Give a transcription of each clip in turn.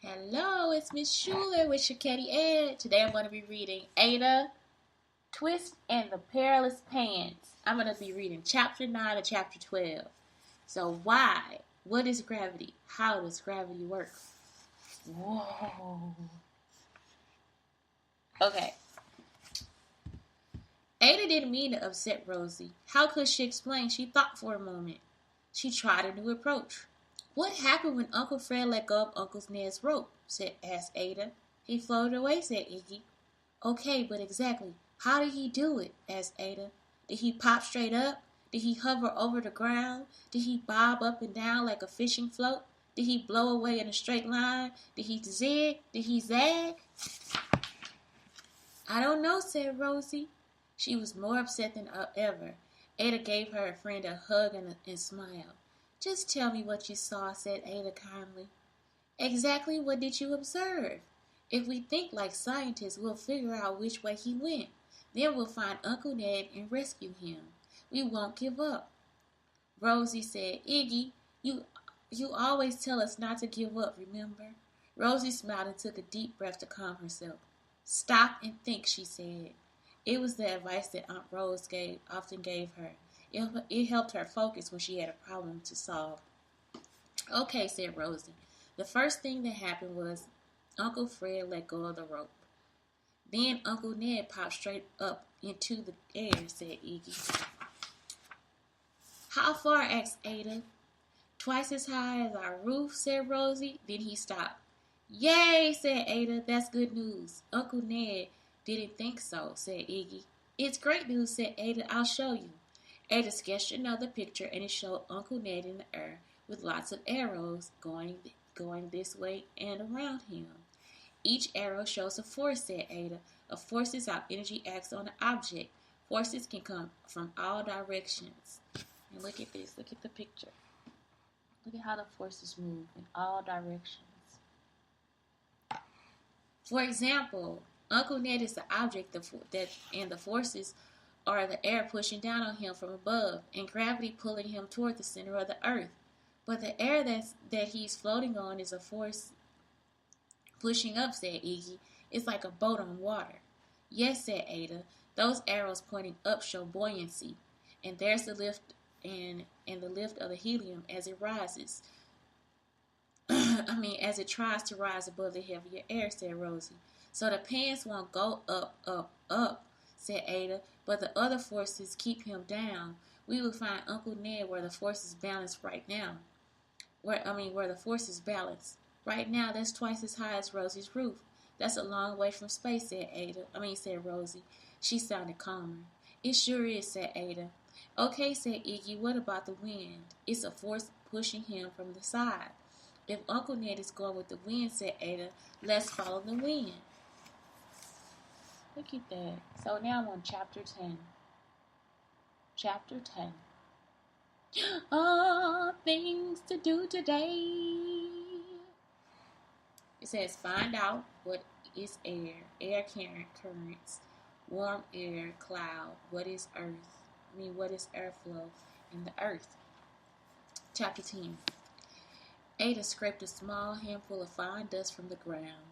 Hello, it's Miss Schuler with Shaketi Ed. Today I'm going to be reading Ada, Twist and the Perilous Pants. I'm going to be reading Chapter 9 and Chapter 12. So why? What is gravity? How does gravity work? Whoa. Okay. Ada didn't mean to upset Rosie. How could she explain? She thought for a moment. She tried a new approach. What happened when Uncle Fred let go of Uncle Ned's rope? Asked Ada. He floated away, said Iggy. Okay, but exactly, how did he do it? Asked Ada. Did he pop straight up? Did he hover over the ground? Did he bob up and down like a fishing float? Did he blow away in a straight line? Did he zig? Did he zag? I don't know, said Rosie. She was more upset than ever. Ada gave her friend a hug and smiled. Just tell me what you saw, said Ada kindly. Exactly what did you observe? If we think like scientists, we'll figure out which way he went. Then we'll find Uncle Ned and rescue him. We won't give up. Rosie said, Iggy, you always tell us not to give up, remember? Rosie smiled and took a deep breath to calm herself. Stop and think, she said. It was the advice that Aunt Rose often gave her. It helped her focus when she had a problem to solve. Okay, said Rosie. The first thing that happened was Uncle Fred let go of the rope. Then Uncle Ned popped straight up into the air, said Iggy. How far? Asked Ada. Twice as high as our roof, said Rosie. Then he stopped. Yay, said Ada. That's good news. Uncle Ned didn't think so, said Iggy. It's great news, said Ada. I'll show you. Ada sketched another picture, and it showed Uncle Ned in the air with lots of arrows going this way and around him. Each arrow shows a force, said Ada. A force is how energy acts on an object. Forces can come from all directions. And look at this. Look at the picture. Look at how the forces move in all directions. For example, Uncle Ned is the object and the forces are the air pushing down on him from above and gravity pulling him toward the center of the earth. But the air that he's floating on is a force pushing up, said Iggy. It's like a boat on water. Yes, said Ada. Those arrows pointing up show buoyancy, and there's the lift and the lift of the helium as it rises. As it tries to rise above the heavier air, said Rosie. So the pants won't go up, up, up, said Ada, but the other forces keep him down. We will find Uncle Ned where the forces balance right now. Where the forces balance. Right now, that's twice as high as Rosie's roof. That's a long way from space, said Rosie. She sounded calmer. It sure is, said Ada. Okay, said Iggy, what about the wind? It's a force pushing him from the side. If Uncle Ned is going with the wind, said Ada, let's follow the wind. Look at that. So now I'm on Chapter 10. Chapter 10. Things to do today. It says, find out what is air currents, warm air, cloud, what is airflow in the earth. Chapter 10. Ada scraped a small handful of fine dust from the ground.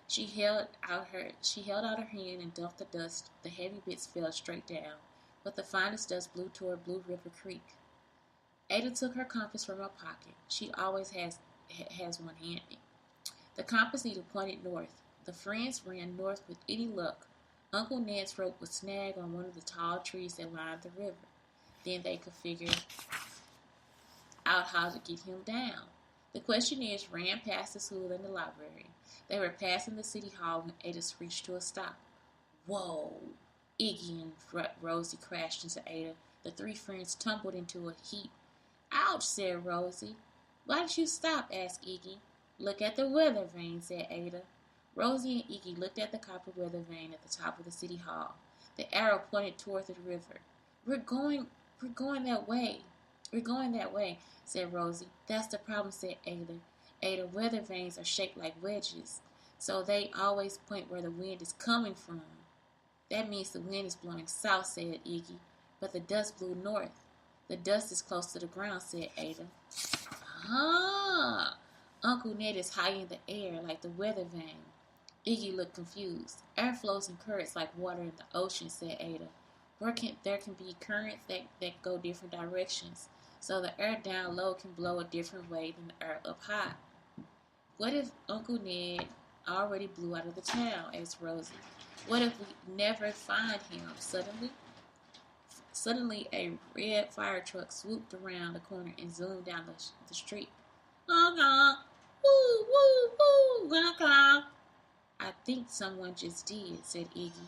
She held out her hand and dumped the dust. The heavy bits fell straight down, but the finest dust blew toward Blue River Creek. Ada took her compass from her pocket. She always has one handy. The compass needle pointed north. The friends ran north with any luck. Uncle Ned's rope was snagged on one of the tall trees that lined the river. Then they could figure out how to get him down. The questionnaires ran past the school and the library. They were passing the city hall when Ada screeched to a stop. Whoa! Iggy and Rosie crashed into Ada. The three friends tumbled into a heap. Ouch, said Rosie. Why did you stop? Asked Iggy. Look at the weather vane, said Ada. Rosie and Iggy looked at the copper weather vane at the top of the city hall. The arrow pointed toward the river. We're going that way. We're going that way, said Rosie. That's the problem, said Ada. Ada, weather vanes are shaped like wedges, so they always point where the wind is coming from. That means the wind is blowing south, said Iggy, but the dust blew north. The dust is close to the ground, said Ada. Ah, Uncle Ned is high in the air like the weather vane. Iggy looked confused. Air flows in currents like water in the ocean, said Ada. There can be currents that go different directions, so the air down low can blow a different way than the air up high. What if Uncle Ned already blew out of the town? Asked Rosie. What if we never find him? Suddenly, a red fire truck swooped around the corner and zoomed down the street. Honk, honk. Woo, woo, woo, honk, honk. I think someone just did, said Iggy.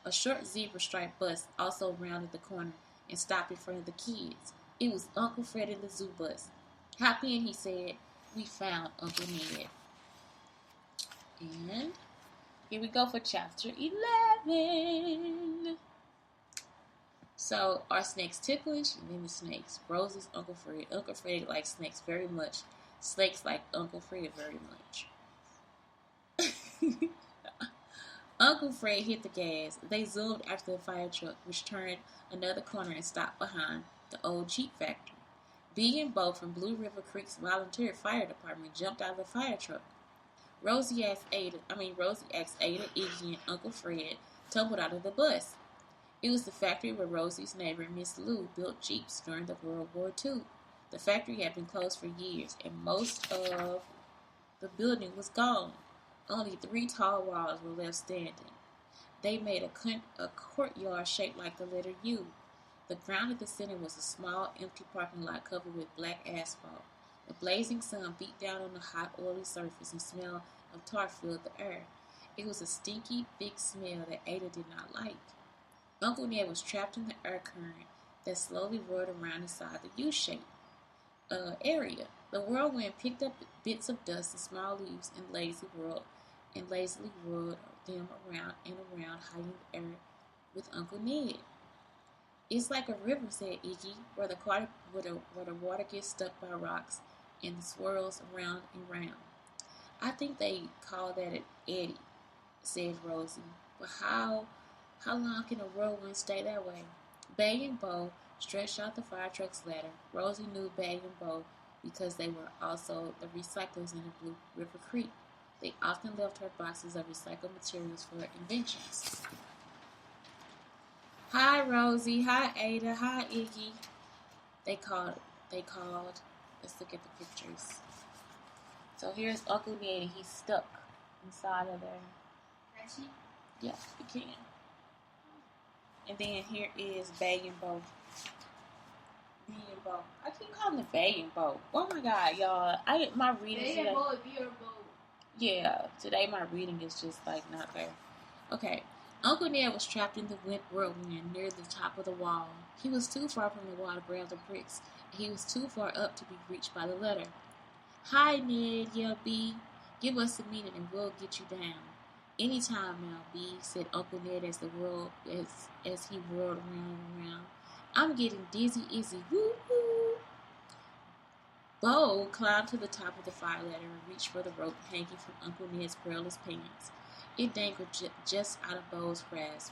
A short zebra-striped bus also rounded the corner and stopped in front of the kids. It was Uncle Fred in the zoo bus. Hop in, he said. We found Uncle Ned. And here we go for chapter 11. So, are snakes ticklish? And then the snakes. Rosie's Uncle Fred. Uncle Fred likes snakes very much. Snakes like Uncle Fred very much. Uncle Fred hit the gas. They zoomed after the fire truck, which turned another corner and stopped behind the old Jeep factory. Bee and Bo from Blue River Creek's volunteer fire department jumped out of the fire truck. Rosie asked Ada, Iggy, and Uncle Fred tumbled out of the bus. It was the factory where Rosie's neighbor, Miss Lou, built Jeeps during the World War II. The factory had been closed for years, and most of the building was gone. Only 3 tall walls were left standing. They made a courtyard shaped like the letter U. The ground at the center was a small, empty parking lot covered with black asphalt. The blazing sun beat down on the hot, oily surface, and smell of tar filled the air. It was a stinky, thick smell that Ada did not like. Uncle Ned was trapped in the air current that slowly roared around inside the U-shaped area. The whirlwind picked up bits of dust and small leaves and lazily whirled them around and around, high in the air with Uncle Ned. It's like a river, said Iggy, where the water gets stuck by rocks and swirls around and round. I think they call that an eddy, said Rosie. But how long can a whirlwind stay that way? Bay and Bo stretched out the fire truck's ladder. Rosie knew Bay and Bo because they were also the recyclers in the Blue River Creek. They often left her boxes of recycled materials for her inventions. Hi, Rosie. Hi, Ada. Hi, Iggy. They called. Let's look at the pictures. So here's Uncle Ned, and he's stuck inside of there. Can she? Yes, you can. And then here is Bay and Bo. Bee and Bo. I keep calling it Bay and Bo. Oh my God, y'all! My reading Bay today. and Bo, Bee and Bo. Yeah, today my reading is just like not there. Okay. Uncle Ned was trapped in the whirlwind near the top of the wall. He was too far from the wall to grab the bricks, and he was too far up to be reached by the ladder. Hi, Ned, yelled Bee. Give us a minute and we'll get you down. Anytime now, Bee, said Uncle Ned as he whirled around and around. I'm getting dizzy, Izzy. Woo-hoo! Bo climbed to the top of the fire ladder and reached for the rope hanging from Uncle Ned's perilous pants. It dangled just out of Bo's grasp.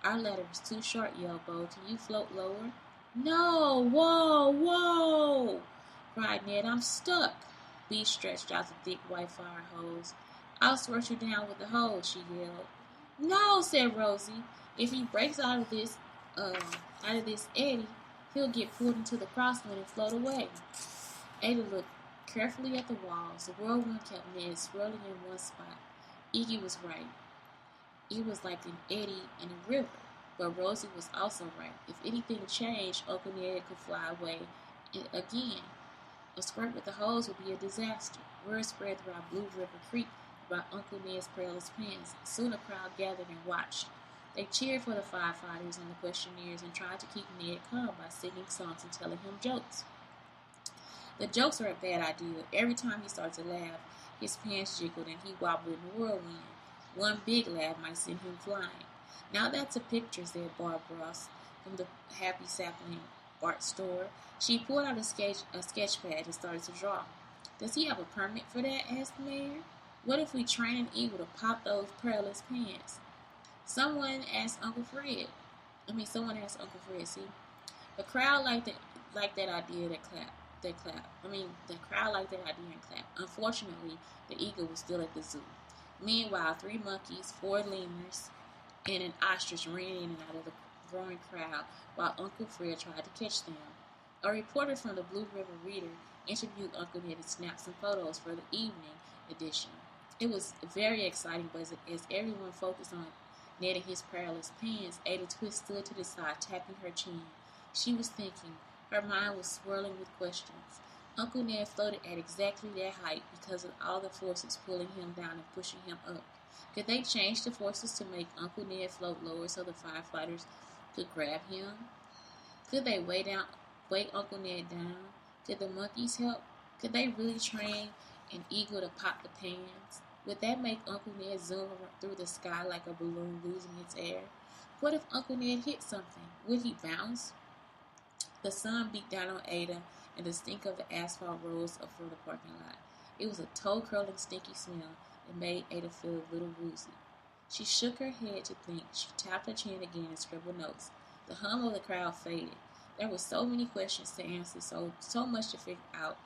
Our ladder is too short, yelled Bo. Can you float lower? No! Whoa! Cried Ned. I'm stuck. Bee stretched out the thick white fire hose. I'll squirt you down with the hose, she yelled. No, said Rosie. If he breaks out of this eddy, he'll get pulled into the crosswind and float away. Ada looked carefully at the walls. The whirlwind kept Ned swirling in one spot. Iggy was right. It was like an eddy in a river, but Rosie was also right. If anything changed, Uncle Ned could fly away again. A squirt with the hose would be a disaster. Word spread throughout Blue River Creek about Uncle Ned's perilous pants. Soon a crowd gathered and watched. They cheered for the firefighters and the questionnaires and tried to keep Ned calm by singing songs and telling him jokes. The jokes were a bad idea. Every time he started to laugh, his pants jiggled and he wobbled in the whirlwind. One big laugh might send him flying. Now that's a picture, said Barb Ross from the Happy Sapling art store. She pulled out a sketch pad and started to draw. Does he have a permit for that? Asked the mayor. What if we train an eagle to pop those perilous pants? Someone asked Uncle Fred, see? The crowd liked that idea that clapped. they clapped. The crowd liked their idea and clapped. Unfortunately, the eagle was still at the zoo. Meanwhile, 3 monkeys, 4 lemurs, and an ostrich ran in and out of the growing crowd while Uncle Fred tried to catch them. A reporter from the Blue River Reader interviewed Uncle Ned and snapped some photos for the evening edition. It was very exciting, but as everyone focused on Ned and his perilous pants, Ada Twist stood to the side, tapping her chin. She was thinking. Her mind was swirling with questions. Uncle Ned floated at exactly that height because of all the forces pulling him down and pushing him up. Could they change the forces to make Uncle Ned float lower so the firefighters could grab him? Could they weigh Uncle Ned down? Could the monkeys help? Could they really train an eagle to pop the pans? Would that make Uncle Ned zoom through the sky like a balloon losing its air? What if Uncle Ned hit something? Would he bounce? The sun beat down on Ada, and the stink of the asphalt rose up from the parking lot. It was a toe-curling, stinky smell that made Ada feel a little woozy. She shook her head to think. She tapped her chin again and scribbled notes. The hum of the crowd faded. There were so many questions to answer, so much to figure out.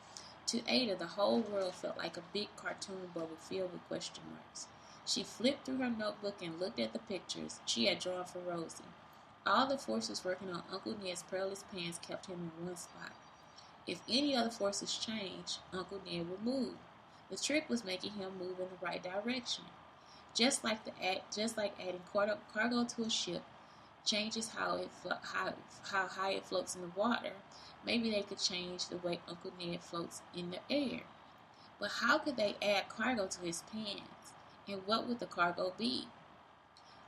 To Ada, the whole world felt like a big cartoon bubble filled with question marks. She flipped through her notebook and looked at the pictures she had drawn for Rosie. All the forces working on Uncle Ned's perilous pants kept him in one spot. If any other forces changed, Uncle Ned would move. The trick was making him move in the right direction. Just like adding cargo to a ship changes how high it floats in the water, maybe they could change the way Uncle Ned floats in the air. But how could they add cargo to his pants? And what would the cargo be?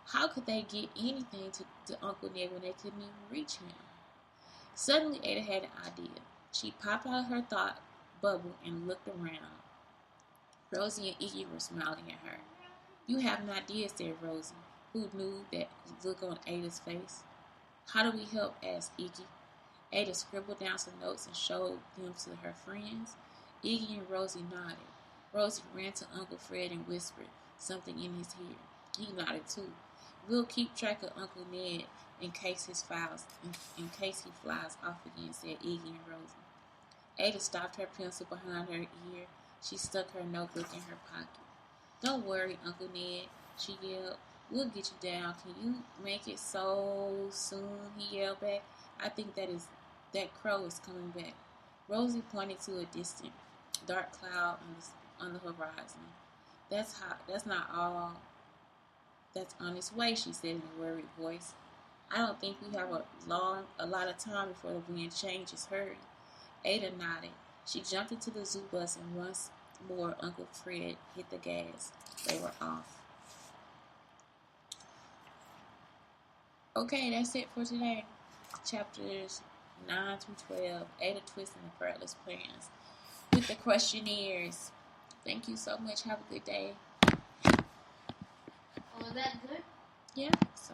How could they get anything to Uncle Ned when they couldn't even reach him? Suddenly, Ada had an idea. She popped out of her thought bubble and looked around. Rosie and Iggy were smiling at her. "You have an idea," said Rosie, who knew that look on Ada's face. "How do we help?" asked Iggy. Ada scribbled down some notes and showed them to her friends. Iggy and Rosie nodded. Rosie ran to Uncle Fred and whispered something in his ear. He nodded too. "We'll keep track of Uncle Ned in case he flies off again," said Iggy and Rosie. Ada stopped her pencil behind her ear. She stuck her notebook in her pocket. "Don't worry, Uncle Ned," she yelled. "We'll get you down. Can you make it so soon?" he yelled back. "I think that crow is coming back." Rosie pointed to a distant, dark cloud on the horizon. That's not all that's on its way," she said in a worried voice. "I don't think we have a lot of time before the wind changes. Hurry." Ada nodded. She jumped into the zoo bus and once more Uncle Fred hit the gas. They were off. Okay, that's it for today. Chapters 9 through 12, Ada Twist and the Perilous Plans, with the questionnaires. Thank you so much. Have a good day. Was that good? Yeah, so.